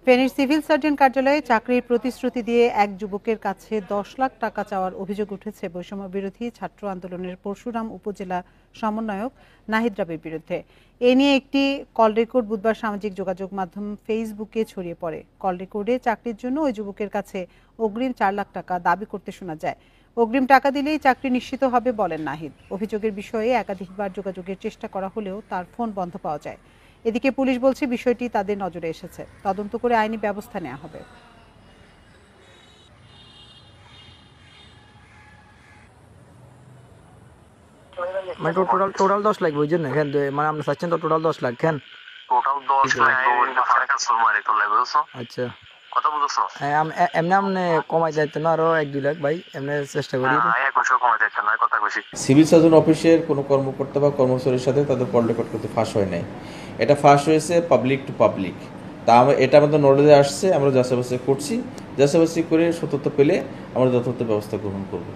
ফেনীর civil surgeon কার্যালয়ে চাকরির প্রতিশ্রুতি দিয়ে এক যুবকের কাছে 10 লাখ টাকা চাওয়ার অভিযোগ উঠেছে বৈষম্য বিরোধী ছাত্র আন্দোলনের পরশুরাম উপজেলা সমন্বয়ক নাহিদ রাবির বিরুদ্ধে। এ নিয়ে একটি কল রেকর্ড বুধবার সামাজিক যোগাযোগ মাধ্যম ফেসবুকে ছড়িয়ে পড়ে। কল রেকর্ডে চাকরির জন্য ওই যুবকের কাছে অগ্রিম 4 লাখ টাকা দাবি করতে শোনা যায়। অগ্রিম টাকা দিলেই চাকরি নিশ্চিত হবে বলেন নাহিদ। অভিযোগের বিষয়ে একাধিকবার যোগাযোগের চেষ্টা করা হলেও তার ফোন বন্ধ পাওয়া যায়। এদিকে পুলিশ বলছে বিষয়টি তাদের নজরে এসেছে, তদন্ত করে আইনি ব্যবস্থা নেওয়া হবে। মানে টোটাল 10 লাখ বুঝছেন না কেন, মানে আপনি চাচ্ছেন তো টোটাল 10 লাখ কেন? টোটাল 10 লাখ আচ্ছা কথা বুঝছো? এমনি আপনি কমাই যাইতে না আরো 1-2 লাখ ভাই, এমনি চেষ্টা করি। সিভিল সার্জন অফিসের কোনো কর্মকর্তা বা কর্মচারীর সাথে তাদের কল রেকর্ড করতে ফাঁস হয় নাই। এটা ফাঁস হয়েছে পাবলিক টু পাবলিক। তা এটা আমাদের নলেজে আসছে, আমরা যাচাই বাছাই করছি, যাচাই বাছাই করে সত্যতা পেলে আমরা যথাযথ ব্যবস্থা গ্রহণ করব।